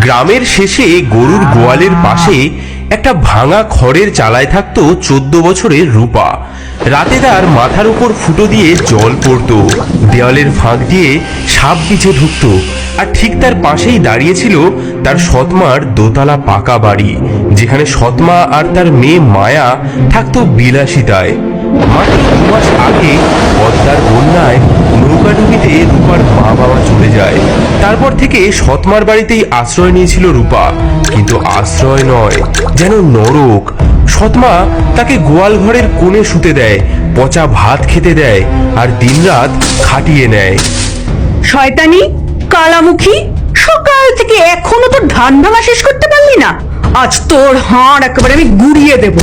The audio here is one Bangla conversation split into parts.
গ্রামের শেষে গরুর গোয়ালের পাশে একটা ভাঙা খড়ের চালায় থাকতো 14 বছরের রূপা। রাতে তার মাথার উপর ফুটো দিয়ে জল পড়তো, দেওয়ালের ফাঁক দিয়ে সাপ বিছে ঢুকতো, আর ঠিক তার পাশেই দাঁড়িয়েছিল তার সৎমার দোতলা পাকা বাড়ি, যেখানে সৎমা আর তার মেয়ে মায়া থাকতো বিলাসিতায়। মাত্র 2 মাস আগে পদ্মার বন্যায় নৌকাডুবিতে রূপার মা বাবা চলে যায়। তারপর থেকে সৎমার বাড়িতেই আশ্রয় নিয়েছিল রূপা, কিন্তু আশ্রয় নয়, যেন নরক। সৎমা তাকে গোয়াল ঘরের কোণে শুতে দেয়, পচা ভাত খেতে দেয়, আর দিনরাত খাটিয়ে নেয়। শয়তানি কালামুখী, সকাল থেকে এখনো তো ধান ভাঙা শেষ করতে পারলি না। আজ তোর হাড় একেবারে আমি গুড়িয়ে দেব,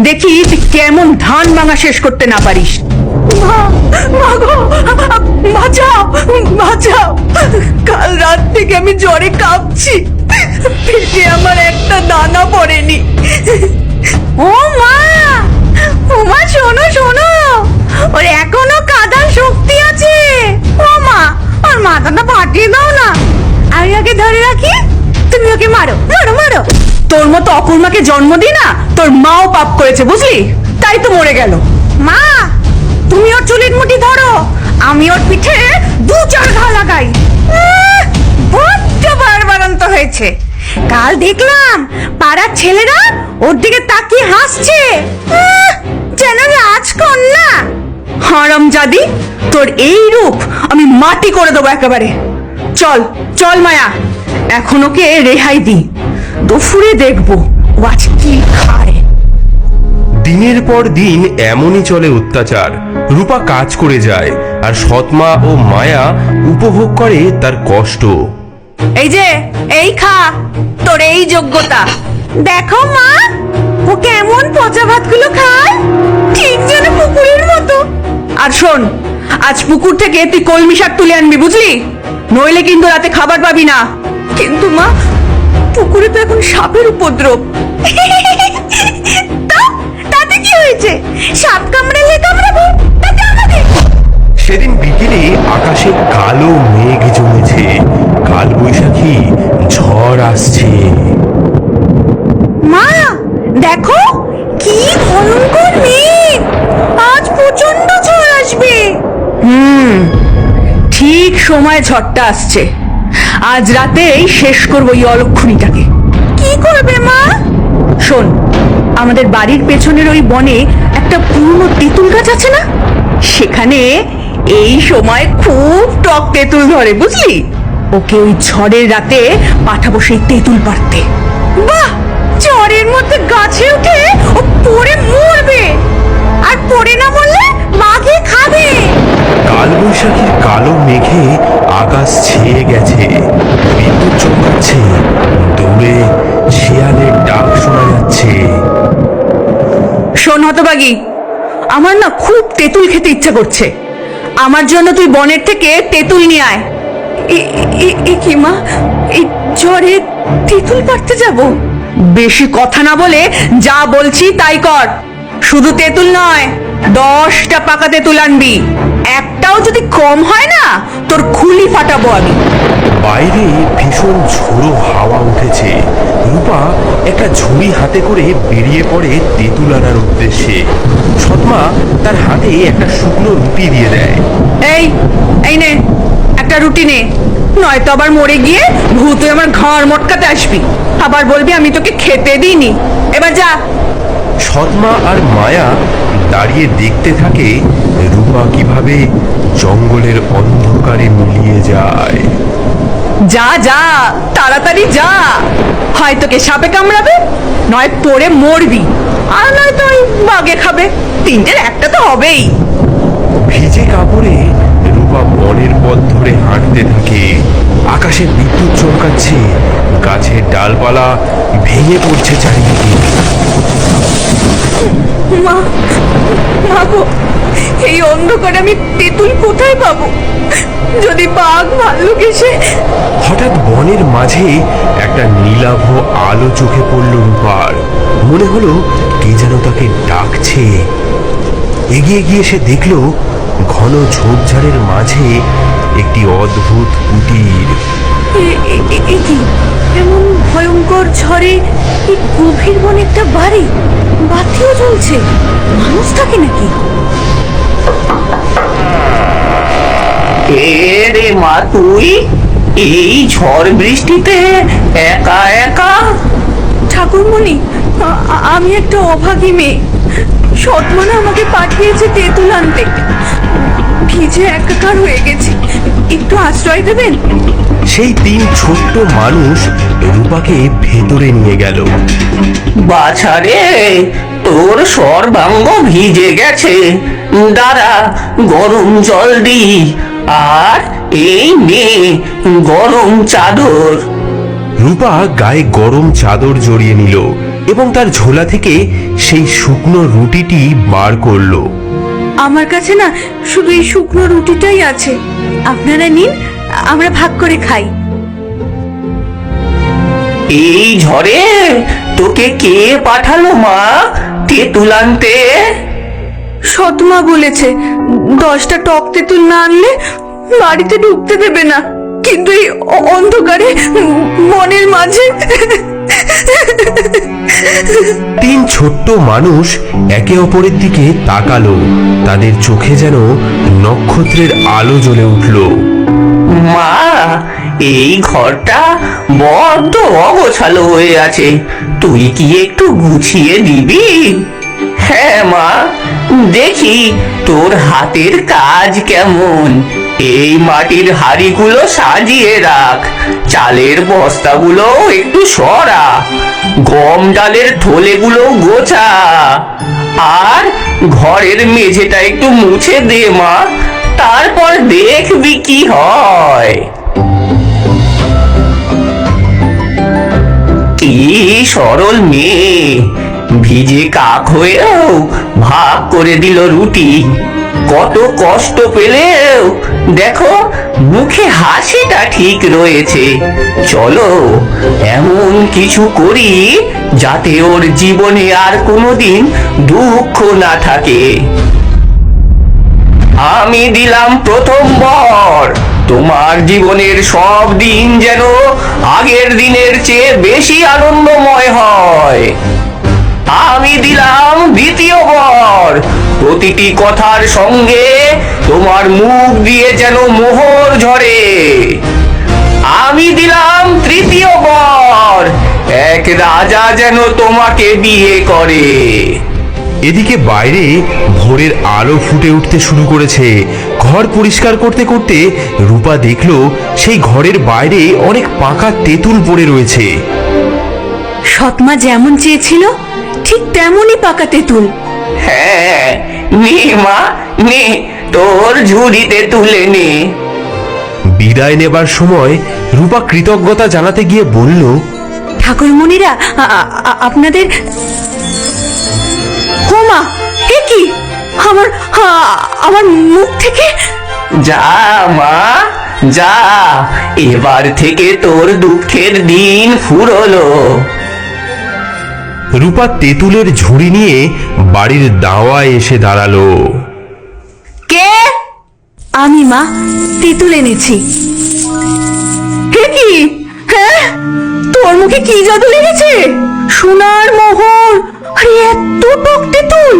দেখি তুই কেমন ধান ভাঙা শেষ করতে না পারিস। বাঁচাও বাঁচাও, কাল রাত থেকে আমি জ্বরে কাঁপছি, পেটে আমার একটা দানা পড়েনি। ও মা, ও মা, শোনো শোনো, ওর এখনো কাঁদার শক্তি আছে। ও মা, ওর মাথাটা ফাটিয়ে দাও না, আমি ওকে ধরে রাখি, তুমি ওকে মারো মারো মারো। তোর মতো অকুর্মাকে জন্ম দি না, তোর মাও পাপ করেছে বুঝলি, তাই তো মরে গেল। মা, তুমি ওর চুলের মুঠি ধরো, আমি ওর পিঠে 2-4 ঘা লাগাই। বড্ড বাড়বাড়ন্ত হয়েছে। কাল দেখলাম পাড়ার ছেলেরা ওর দিকে তাকিয়ে হাসছে, যেন রাজকন্যা। হারামজাদি, তোর এই রূপ আমি মাটি করে দেবো একেবারে। চল চল মায়া, এখন ওকে রেহাই দি, দুপুরে দেখবো ও আজ কি খায়। দিনের পর দিন এমনই চলে অত্যাচার। রূপা কাজ করে যায়, আর সৎমা ও মায়া উপভোগ করে তার কষ্ট। এই যে, এই খা, তোর এই যোগ্যতা। দেখো মা, ও কেমন পচা ভাতগুলো খায়, ঠিক যেন পুকুরের মতো। আর শোন, আজ পুকুর থেকে তুই কলমি শাক তুলে আনবি বুঝলি, নইলে কিন্তু রাতে খাবার পাবি না। কিন্তু মা, পুকুরে তো এখন সাপের উপদ্রব। তাতে কি হয়েছে, সাপ কামড়ালে কামড়াবো, তাতে আমাদের। সেদিন বিকেলে আকাশে কালো মেঘ জমেছে, কাল বৈশাখী ঝড় আসছে। মা দেখো, কি ভয়ঙ্কর মেঘ, আজ প্রচন্ড ঝড় আসবে। ঠিক সময় ঝড়টা আসছে, আজ রাতেই শেষ করবো এই অলক্ষণীটাকে। কি করবে মা? শোন, আমাদের বাড়ির পেছনের ওই বনে একটা পুরনো তেঁতুল গাছ আছে না, সেখানে এই সময় খুব টক তেঁতুল ধরে বুঝলি। ওকে ওই ঝড়ের রাতে পাঠাবো সেই তেঁতুল পাড়তে। বাহ, ঝড়ের মধ্যে গাছে উঠে ও পড়ে মরবে, আর পড়ে না মরলে বাঘে খাবে। কাল বৈশাখীর কালো মেঘে আকাশ ছেয়ে গেছে, বিদ্যুৎ চমকাচ্ছে, দূরে শিয়ালের ডাক শোনা যাচ্ছে। শোন হতবাগি, আমার না খুব তেঁতুল খেতে ইচ্ছে করছে, আমার জন্য তুই বনের থেকে তেঁতুল নিয়ে আয়। কি মা, এই ঝড়ে তেঁতুল পাড়তে যাব? বেশি কথা না বলে যা বলছি তাই কর। শুধু তেঁতুল নয়, 10টা পাকা তেঁতুল আনবি, একটাও যদি কম হয় না তোর খুলি ফাটাবো আমি। বাইরে ভীষণ ঝোড়ো হাওয়া উঠেছে। রূপা একটা ঝুড়ি হাতে করে বেরিয়ে পড়ে তেঁতুল আনার উদ্দেশ্যে। সৎমা তার হাতে একটা শুকনো রুটি দিয়ে দেয়। এই এই নে, একটা রুটি নে, নয়তো আবার মরে গিয়ে ভূত আমার ঘর মটকাতে আসবি, আবার বলবি আমি তোকে খেতে দিইনি। এবার যা। সৎমা আর মায়া দাঁড়িয়ে দেখতে থাকে রূপা কিভাবে জঙ্গলের অন্ধকারে মিলিয়ে যায়। যা যা, তাড়াতাড়ি যা, হয় তোকে সাপে কামড়াবে, নয় পড়ে মরবি, আর নয়তো ওই বাঘে খাবে, তিনটের একটা তো হবেই। ভিজে কাপড়ে রূপা বনের পথ ধরে হাঁটতে থাকে। আকাশে বিদ্যুৎ চমকাচ্ছে, গাছের ডালপালা ভেঙে পড়ছে চারিদিকে। মা, মা গো, এই অন্ধকারে আমি তেঁতুল কোথায় পাবো? যদি বাঘ ভাল্লুক এসে। হঠাৎ বনের মাঝে একটা নীলাভ আলো চোখে পড়ল রূপার। মনে হলো কে যেন তাকে ডাকছে। এগিয়ে গিয়ে সে দেখল ঘন ঝোপঝাড়ের মাঝে একটি অদ্ভুত কুটির। এমন ধারে এই গভীর বনে একটা বাড়ি, বাতিও জ্বলছে, মানুষ থাকে নাকি? কে রে মা তুই এই ঝড় বৃষ্টিতে একা একা? ঠাকুরমণি, আমি একটা অভাগী মেয়ে। সৎমনা আমাকে পাঠিয়েছে তেঁতুল আনতে। ভিজে একাকার হয়ে গেছি, একটু আশ্রয় দেবেন? সেই তিন ছোট্ট মানুষ রূপাকে ভেতরে নিয়ে গেল। বাছারে, তোর সর্বাঙ্গ ভিজে গেছে, দাঁড়া গরম জল দি, আর এই নে গরম চাদর। রূপা গায়ে গরম চাদর জড়িয়ে নিল এবং তার ঝোলা থেকে সেই শুকনো রুটিটি বার করলো। আমার কাছে না শুধু এই শুকনো রুটিটাই আছে, আপনারা নিন, আমরা ভাগ করে খাই। এই ঝড়ে তোকে কে পাঠালো মা তেঁতুল আনতে? সৎমা বলেছে 10টা টক তেঁতুল না আনলে বাড়িতে ঢুকতে দেবে না, কিন্তু এই অন্ধকারে মনের মাঝে। তিন ছোট্ট মানুষ একে অপরের দিকে তাকালো, তাদের চোখে যেন নক্ষত্রের আলো জ্বলে উঠল। মা, এই ঘরটা বড্ড অগোছালো হয়ে আছে, তুই কি একটু গুছিয়ে দিবি? হ্যাঁ মা, দেখি তোর হাতের কাজ কেমন। এই মাটির হাঁড়িগুলো সাজিয়ে রাখ, চালের বস্তাগুলো একটু সরা, গম ডালের থলেগুলো গোছা, আর ঘরের মেঝেটা একটু মুছে দে মা, তারপর দেখবি কি হয়। কি সরল মেয়ে, ভিজে কাক হয়েও ভাগ করে দিল রুটি। কত কষ্ট পেলেও দেখো মুখে হাসিটা ঠিক রয়েছে। চলো এমন কিছু করি যাতে ওর জীবনে আর কোনোদিন দুঃখ না থাকে। আমি দিলাম প্রথম বর, তোমার জীবনের সব দিন যেন আগের দিনের চেয়ে বেশি আনন্দময় হয়। আমি দিলাম দ্বিতীয় বর, প্রতিটি কথার সঙ্গে তোমার মুখ দিয়ে যেন মোহর ঝরে। আমি দিলাম তৃতীয় বর, এক রাজা যেন তোমাকে বিয়ে করে। এদিকে বাইরে ভোরের আলো ফুটে উঠতে শুরু করেছে। ঘর পরিষ্কার করতে করতে রূপা দেখলো সেই ঘরের বাইরে অনেক পাকা তেঁতুল পড়ে রয়েছে। সৎমা যেমন চেয়েছিল ঠিক তেমনই পাকা তেঁতুল। হ্যাঁ, নে মা নে, তোর ঝুড়িতে তুলে নে। বিদায় নেবার সময় রূপা কৃতজ্ঞতা জানাতে গিয়ে বলল, ঠাকুরমণিরা, আপনাদের। হোমা, এ কি? আমার মুখ থেকে। যা মা যা, এবার থেকে তোর দুঃখের দিন ফুরলো। রূপা তেঁতুলের ঝুড়ি নিয়ে বাড়ির দাওয়ায় এসে দাঁড়ালো। কে? আমি মা, তেঁতুল এনেছি। কে কি? হ্যাঁ, তোর মুখে কি জাদু লেগেছে? সোনার মোহর, আরে এত টক তেঁতুল!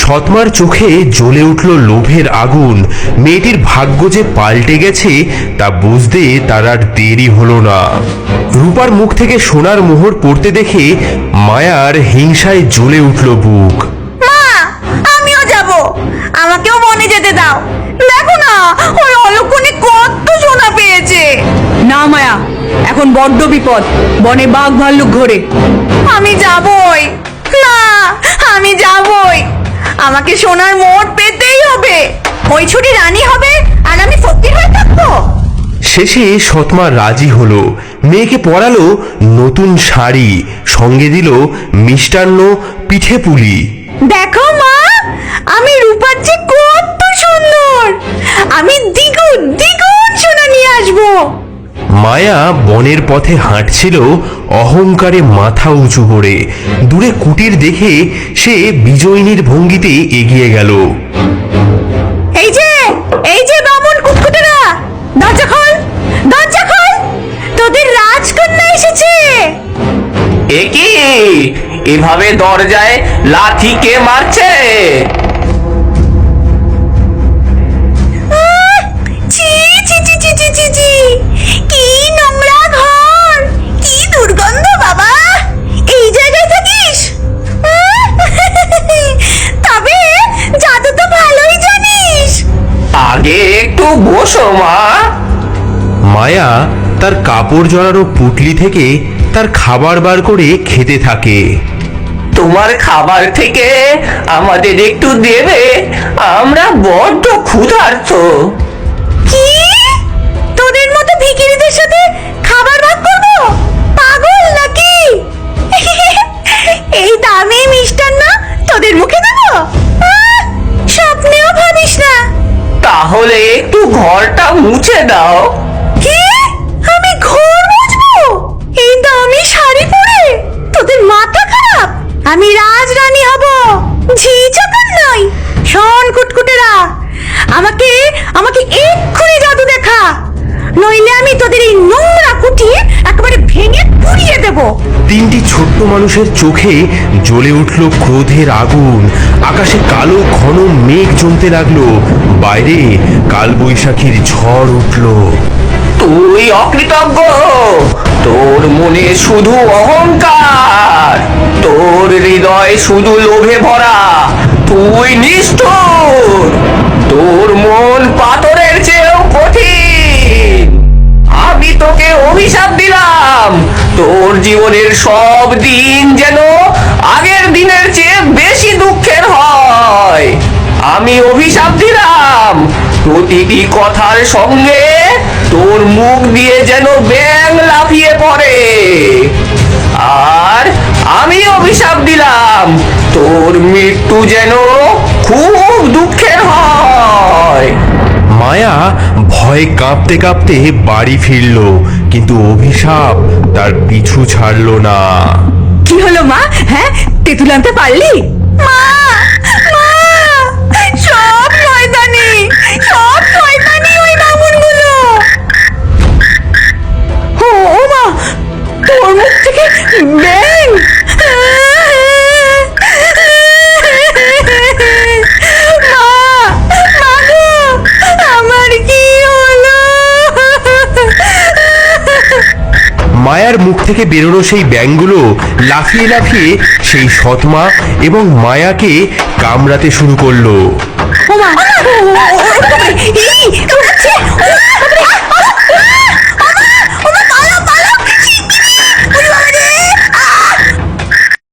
সৎমার চোখে জ্বলে উঠল লোভের আগুন। মেয়েটির ভাগ্য যে পাল্টে গেছে তা বুঝতে তার আর দেরি হলো না। রূপার মুখ থেকে সোনার মোহর পড়তে দেখে মায়ার হিংসায় জ্বলে উঠল বুক। মা, আমিও যাব, আমাকেও বনে যেতে দাও। দেখো না, ওই অলক্ষণে কত সোনা পেয়েছে। না মায়া, এখন বড্ড বিপদ, বনে বাঘ ভাল্লুক ঘোরে। আমি যাবই। না, আমি যাবই, আমাকে সোনার মোহর পেতেই হবে। ওই ছুটি রানী হবে আর আমি ফকির হয়ে থাকবো। শেষে সৎমা রাজি হলো। মেয়েকে পরালো নতুন শাড়ি, সঙ্গে দিল মিষ্টান্ন, পিঠে পুলি। দেখো মা, আমি রূপার চেয়ে কত সুন্দর, আমি দ্বিগুণ দ্বিগুণ সোনা নিয়ে আসবো। মায়া বনের পথে হাঁটছিল অহংকারে মাথা উঁচু করে। দূরে কুটির দেখে সে বিজয়িনীর ভঙ্গিতে এগিয়ে গেল। এই যে বামন কুটকুটেরা, দরজা খোল, দরজা খোল, তোদের রাজকন্যা এসেছে। এ কি এভাবে দরজায় লাথি কে মারছে? ছি ছি ছি ছি ছি ছি ছি, কি নোংরা ঘর, কি দুর্গন্ধ বাবা। এই জায়গায় থাকিস? তবে জাদু তো ভালোই জানিস। আগে একটু বসো মা। মায়া তার কাপড় জড়ানো পুটলি থেকে তার খাবার বার করে খেতে থাকে। তোমার খাবার থেকে আমাদের একটু দেবে, আমরা বড্ড ক্ষুধার্ত। কি, তোদের মতো ভিখিরিদের সাথে খাবার ভাগ করবো? পাগল নাকি? এই দামি মিষ্টান্ন তোদের মুখে দেবো? স্বপ্নেও ভাবিস না। তাহলে একটু ঘরটা মুছে দাও। কি, আমি ঘর মুছবো এই দামি শাড়ি পরে? তোদের মাথা খারাপ? আমি রাজরানী হব, ঝি চাকর নই। শোন কুটকুটেরা, আমাকে আমাকে এক্ষুনি জাদু দেখা, নইলে আমি তোদের এই নোংরা কুঠি একেবারে ভেঙে পুড়িয়ে দেব। তিনটি ছোট্ট মানুষের চোখে জ্বলে উঠল ক্রোধের আগুন। আকাশে কালো ঘন মেঘ জমতে লাগলো। বাইরে কালবৈশাখীর ঝড় উঠল। তুই অকৃতজ্ঞ, তোর মনে শুধু অহংকার, তোর হৃদয় শুধু লোভে ভরা, তুই নিষ্ঠুর, তোর মন পাথরের চেয়েও কঠিন। আমি তোকে অভিশাপ দিলাম, তোর জীবনের সব দিন যেন আগের দিনের চেয়ে বেশি দুঃখের হয়। আমি অভিশাপ দিলাম, প্রতিটি কথার সঙ্গে তোর মুখ দিয়ে যেন ব্যাঙ লাফিয়ে পড়ে। আর আমি অভিশাপ দিলাম, তোর মৃত্যু যেন খুব দুঃখের হয়। মায়া ভয়ে কাঁপতে কাঁপতে বাড়ি ফিরল, কিন্তু অভিশাপ তার পিছু ছাড়ল না। কি হলো মা? হ্যাঁ, তেঁতুল আনতে পারলি? মা, মা, সব শয়তানি, সব শয়তানি ওই বামুনগুলো। ও মা, তোর মুখ থেকে ব্যাঙ। মা, মা গো, আমার কি হলো? মায়ার মুখ থেকে বেরোনো সেই ব্যাঙগুলো লাফিয়ে লাফিয়ে সেই সৎমা এবং মায়াকে কামড়াতে শুরু করলো। ও মা, এই কামড়াচ্ছে। ও মা, পালাও, পালাও।